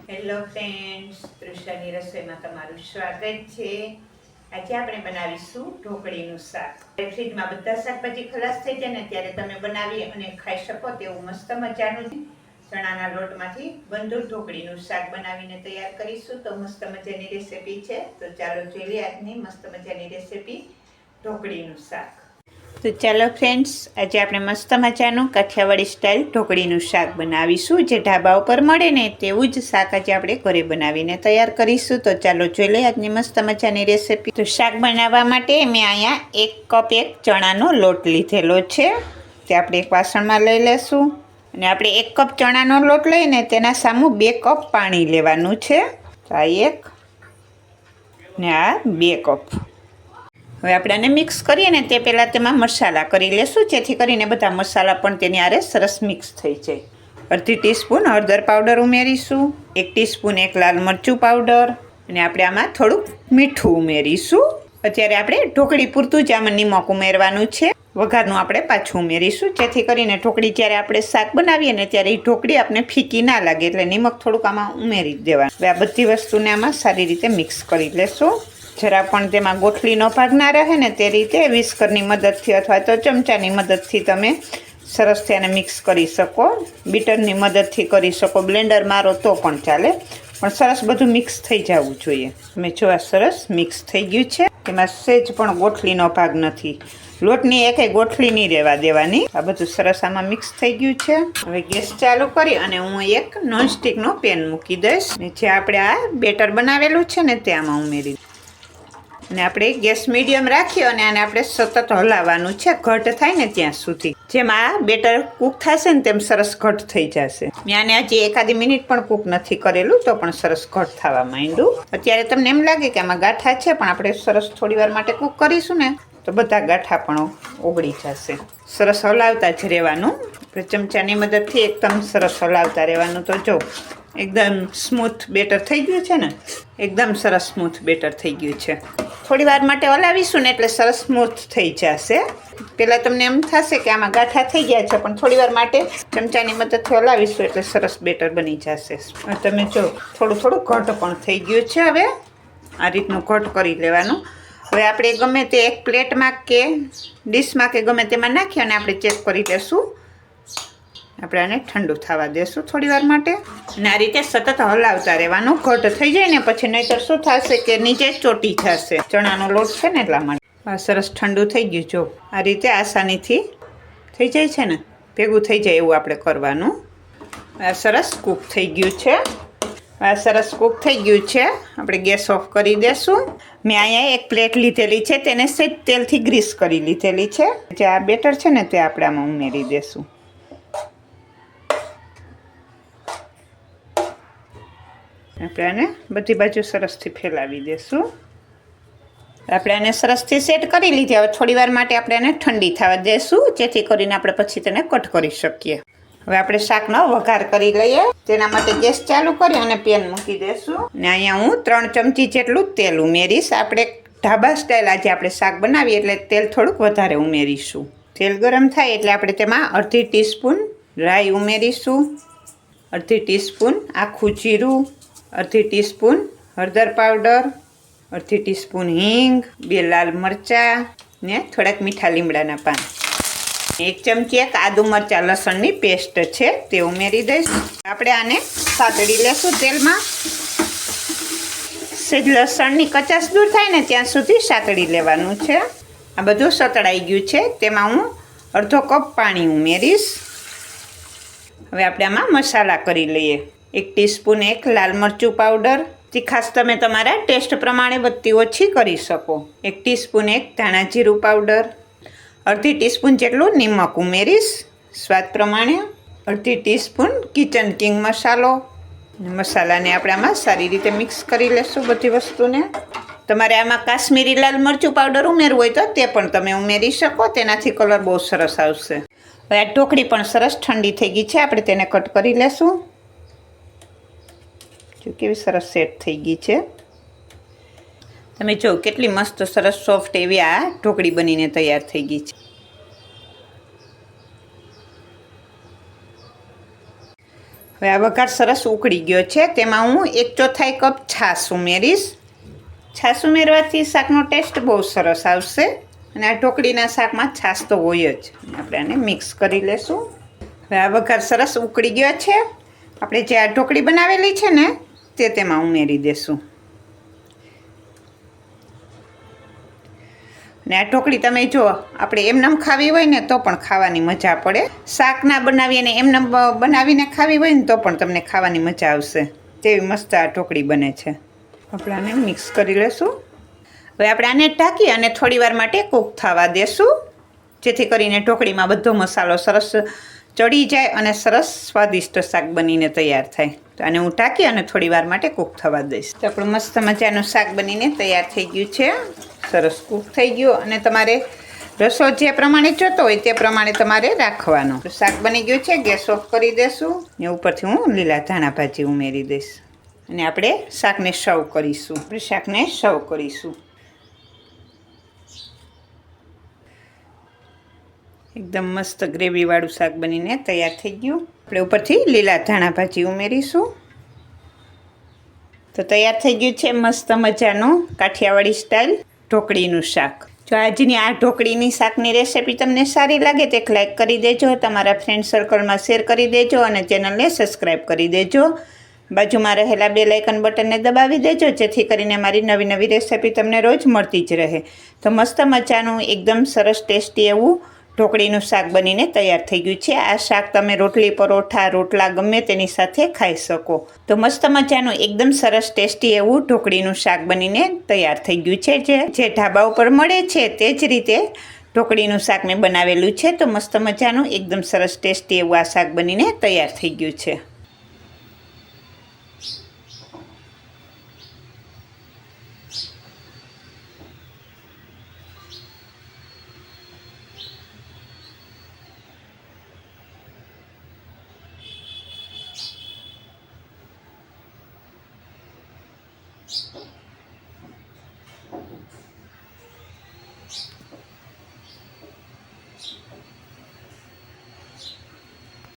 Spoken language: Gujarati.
હેલો ફ્રેન્ડ્સ, તૃષાની રસોઈમાં તમારું સ્વાગત છે. આજે આપણે બનાવીશું ઢોકળીનું શાક. ફ્રીજમાં બધા શાકભાજી ખલાસ થઈ જાય ને ત્યારે તમે બનાવી અને ખાઈ શકો તેવું મસ્ત મજાનું ચણાના લોટમાંથી બંધુર ઢોકળીનું શાક બનાવીને તૈયાર કરીશું. તો મસ્ત મજાની રેસીપી છે. તો ચાલો જોઈ લઈએ આજની મસ્ત મજાની રેસીપી ઢોકળીનું શાક. તો ચાલો ફ્રેન્ડ્સ, આજે આપણે મસ્ત મજાનું કાઠિયાવાડી સ્ટાઇલ ઢોકળીનું શાક બનાવીશું. જે ઢાબા ઉપર મળે ને તેવું જ શાક આજે આપણે ઘરે બનાવીને તૈયાર કરીશું. તો ચાલો જોઈ લઈએ આજની મસ્ત મજાની રેસીપી. તો શાક બનાવવા માટે મેં અહીંયા 1 કપ ચણાનો લોટ લીધેલો છે. તે આપણે એક વાસણમાં લઈ લેશું અને આપણે 1 કપ ચણાનો લોટ લઈને તેના સામું 2 કપ પાણી લેવાનું છે. તો આ 1 ને આ 2 કપ. હવે આપણે આને મિક્સ કરીએ ને તે પહેલાં તેમાં મસાલા કરી લેશું, જેથી કરીને બધા મસાલા પણ તેની આરે સરસ મિક્સ થઈ જાય. 1/2 ટીસ્પૂન હળદર પાવડર ઉમેરીશું, 1 ટીસ્પૂન લાલ મરચું પાવડર અને આપણે આમાં થોડુંક મીઠું ઉમેરીશું. અત્યારે આપણે ઢોકળી પૂરતું જ આમાં નિમક ઉમેરવાનું છે. વઘારનું આપણે પાછું ઉમેરીશું, જેથી કરીને ઢોકળી જ્યારે આપણે શાક બનાવીએ ને ત્યારે એ ઢોકળી આપણે ફીકી ના લાગે, એટલે નિમક થોડુંક આમાં ઉમેરી દેવાનું. હવે આ બધી વસ્તુને આમાં સારી રીતે મિક્સ કરી લેશું. જરા પણ તેમાં ગોઠલીનો ભાગ ના રહે ને તે રીતે વિસ્કરની મદદથી અથવા તો ચમચાની મદદથી તમે સરસ તેને મિક્સ કરી શકો. બીટરની મદદથી કરી શકો, બ્લેન્ડર મારો તો પણ ચાલે, પણ સરસ બધું મિક્સ થઈ જવું જોઈએ. તમે જો આ સરસ મિક્સ થઈ ગયું છે, તેમાં સહેજ પણ ગોઠલીનો ભાગ નથી. લોટની એકેય ગોઠલી નહીં રહેવા દેવાની. આ બધું સરસ આમાં મિક્સ થઈ ગયું છે. હવે ગેસ ચાલુ કરી અને હું એક નોનસ્ટિકનો પેન મૂકી દઈશ. જે આપણે આ બેટર બનાવેલું છે ને તે આમાં ઉમેરી અને આપણે ગેસ મીડિયમ રાખી અને આને આપણે સતત હલાવવાનું છે, ઘટ થાય ને ત્યાં સુધી. જેમ આ બેટર કૂક થશે ને તેમ સરસ ઘટ થઈ જશે. મેં આને હજી એકાદી મિનિટ પણ કૂક નથી કરેલું તો પણ સરસ ઘટ થવા માંડ્યું. અત્યારે તમને એમ લાગે કે આમાં ગાંઠા છે, પણ આપણે સરસ થોડી વાર માટે કૂક કરીશું ને તો બધા ગાંઠા પણ ઓગળી જશે. સરસ હલાવતા જ રહેવાનું. આપણે ચમચાની મદદથી એકદમ સરસ હલાવતા રહેવાનું. તો જો એકદમ સ્મૂથ બેટર થઈ ગયું છે ને, એકદમ સરસ સ્મૂથ બેટર થઈ ગયું છે. થોડી વાર માટે હલાવીશું ને એટલે સરસ સ્મૂથ થઈ જશે. પહેલાં તમને એમ થશે કે આમાં ગાંઠા થઈ ગયા છે, પણ થોડી વાર માટે ચમચાની મદદથી હલાવીશું એટલે સરસ બેટર બની જશે. તમે જો થોડું થોડું ઘટ પણ થઈ ગયું છે. હવે આ રીતનું ઘટ કરી લેવાનું. હવે આપણે ગમે તે એક પ્લેટમાં કે ડીશમાં કે ગમે તેમાં નાખી અને આપણે ચેક કરી લેશું. આપણે આને ઠંડુ થવા દેશું થોડી વાર માટે અને આ રીતે સતત હલાવતા રહેવાનું. ઘટ થઈ જાય ને પછી નહીંતર શું થશે કે નીચે ચોટી જશે. ચણાનો લોટ છે ને એટલા માટે. આ સરસ ઠંડુ થઈ ગયું. જો આ રીતે આસાનીથી થઈ જાય છે ને, ભેગું થઈ જાય એવું આપણે કરવાનું. આ સરસ કૂક થઈ ગયું છે. આ સરસ કૂક થઈ ગયું છે. આપણે ગેસ ઓફ કરી દેશું. મેં અહીંયા એક પ્લેટ લીધેલી છે, તેને સહેજ તેલથી ગ્રીસ કરી લીધેલી છે. જે આ બેટર છે ને તે આપણે આમાં ઉમેરી દેશું. આપણે આને બધી બાજુ સરસથી ફેલાવી દઈશું. આપણે આને સરસથી સેટ કરી લીધી. હવે થોડી વાર માટે આપણે આને ઠંડી થવા દઈશું, જેથી કરીને આપણે પછી તેને કટ કરી શકીએ. હવે આપણે શાકનો વઘાર કરી લઈએ. તેના માટે ગેસ ચાલુ કરી અને પેન મૂકી દઈશું. ને અહીંયા હું 3 ચમચી જેટલું તેલ ઉમેરીશ. આપણે ઢાબા સ્ટાઇલ આજે આપણે શાક બનાવીએ એટલે તેલ થોડુંક વધારે ઉમેરીશું. તેલ ગરમ થાય એટલે આપણે તેમાં 1/2 ટીસ્પૂન રાઈ ઉમેરીશું, 1/2 ટીસ્પૂન આખું જીરું, 1/2 ટીસ્પૂન હળદર પાવડર, 1/2 ટીસ્પૂન હિંગ, 2 લાલ મરચાં ને થોડાક મીઠા લીમડાના પાન, 1 ચમચી આદુ મરચાં લસણની પેસ્ટ છે તે ઉમેરી દઈશ. આપણે આને સાતળી લેશું તેલમાં. સહેજ લસણની કચાશ દૂર થાય ને ત્યાં સુધી સાતળી લેવાનું છે. આ બધું સતળાઈ ગયું છે. તેમાં હું અડધો કપ પાણી ઉમેરીશ. હવે આપણે આમાં મસાલા કરી લઈએ. 1 ટીસ્પૂન લાલ મરચું પાવડર. તીખાશ તમે તમારા ટેસ્ટ પ્રમાણે વધતી ઓછી કરી શકો. 1 ટીસ્પૂન ધાણા જીરું પાવડર, 1/2 ટીસ્પૂન જેટલું નિમક ઉમેરીશ સ્વાદ પ્રમાણે, 1/2 ટીસ્પૂન કિચન કિંગ મસાલો. મસાલાને આપણે આમાં સારી રીતે મિક્સ કરી લેશું બધી વસ્તુને. તમારે આમાં કાશ્મીરી લાલ મરચું પાવડર ઉમેરવું હોય તો તે પણ તમે ઉમેરી શકો. તેનાથી કલર બહુ સરસ આવશે. હવે આ ઢોકળી પણ સરસ ઠંડી થઈ ગઈ છે. આપણે તેને કટ કરી લેશું. જો કેવી સરસ સેટ થઈ ગઈ છે. તમે જો કેટલી મસ્ત સરસ સોફ્ટ એવી આ ઢોકળી બનીને તૈયાર થઈ ગઈ છે. હવે આ વઘાર સરસ ઉકળી ગયો છે. તેમાં હું 1/4 કપ છાશ ઉમેરીશ. છાશ ઉમેરવાથી શાકનો ટેસ્ટ બહુ સરસ આવશે અને આ ઢોકળીના શાકમાં છાશ તો હોય જ. આપણે આને મિક્સ કરી લેશું. હવે આ વઘાર સરસ ઉકળી ગયો છે. આપણે જે આ ઢોકળી બનાવેલી છે ને તે તેમાં ઉમેરી દેશું. ને આ ઢોકળી તમે જો આપણે એમનેમ ખાવી હોય ને તો પણ ખાવાની મજા પડે. શાક ના બનાવીએ ને એમનેમ બનાવીને ખાવી હોય ને તો પણ તમને ખાવાની મજા આવશે. તેવી મસ્ત આ ઢોકળી બને છે. આપણે આને મિક્સ કરી લેશું. હવે આપણે આને ઢાંકી અને થોડી વાર માટે કૂક થવા દેશું, જેથી કરીને ઢોકળીમાં બધો મસાલો સરસ ચડી જાય અને સરસ સ્વાદિષ્ટ શાક બનીને તૈયાર થાય. તો આને હું ઢાંકી અને થોડી વાર માટે કૂક થવા દઈશ. તો આપણું મસ્ત મજાનું શાક બનીને તૈયાર થઈ ગયું છે. સરસ કૂક થઈ ગયું અને તમારે રસો જે પ્રમાણે જોતો હોય તે પ્રમાણે તમારે રાખવાનો. શાક બની ગયું છે. ગેસ ઓફ કરી દેશું. ને ઉપરથી હું લીલા ધાણા ભાજી ઉમેરી દઈશ અને આપણે શાકને સર્વ કરીશું. આપણે શાકને સર્વ કરીશું. એકદમ મસ્ત ગ્રેવીવાળું શાક બનીને તૈયાર થઈ ગયું. આપણે ઉપરથી લીલા ધાણા ભાજી ઉમેરીશું. તો તૈયાર થઈ ગયું છે મસ્ત મજાનું કાઠિયાવાડી સ્ટાઇલ ઢોકળીનું શાક. જો આજની આ ઢોકળીની શાકની રેસીપી તમને સારી લાગે તો એક લાઈક કરી દેજો, તમારા ફ્રેન્ડ સર્કલમાં શેર કરી દેજો અને ચેનલને સબસ્ક્રાઈબ કરી દેજો. બાજુમાં રહેલા બેલ આઇકન બટનને દબાવી દેજો, જેથી કરીને મારી નવી નવી રેસીપી તમને રોજ મળતી જ રહે. તો મસ્ત મજાનું એકદમ સરસ ટેસ્ટી એવું ઢોકળીનું શાક બનીને તૈયાર થઈ ગયું છે. આ શાક તમે રોટલી, પરોઠા, રોટલા ગમે તેની સાથે ખાઈ શકો. તો મસ્ત મજાનું એકદમ સરસ ટેસ્ટી એવું ઢોકળીનું શાક બનીને તૈયાર થઈ ગયું છે. જે ઢાબા ઉપર મળે છે તે જ રીતે ઢોકળીનું શાક મેં બનાવેલું છે. તો મસ્ત મજાનું એકદમ સરસ ટેસ્ટી એવું આ શાક બનીને તૈયાર થઈ ગયું છે.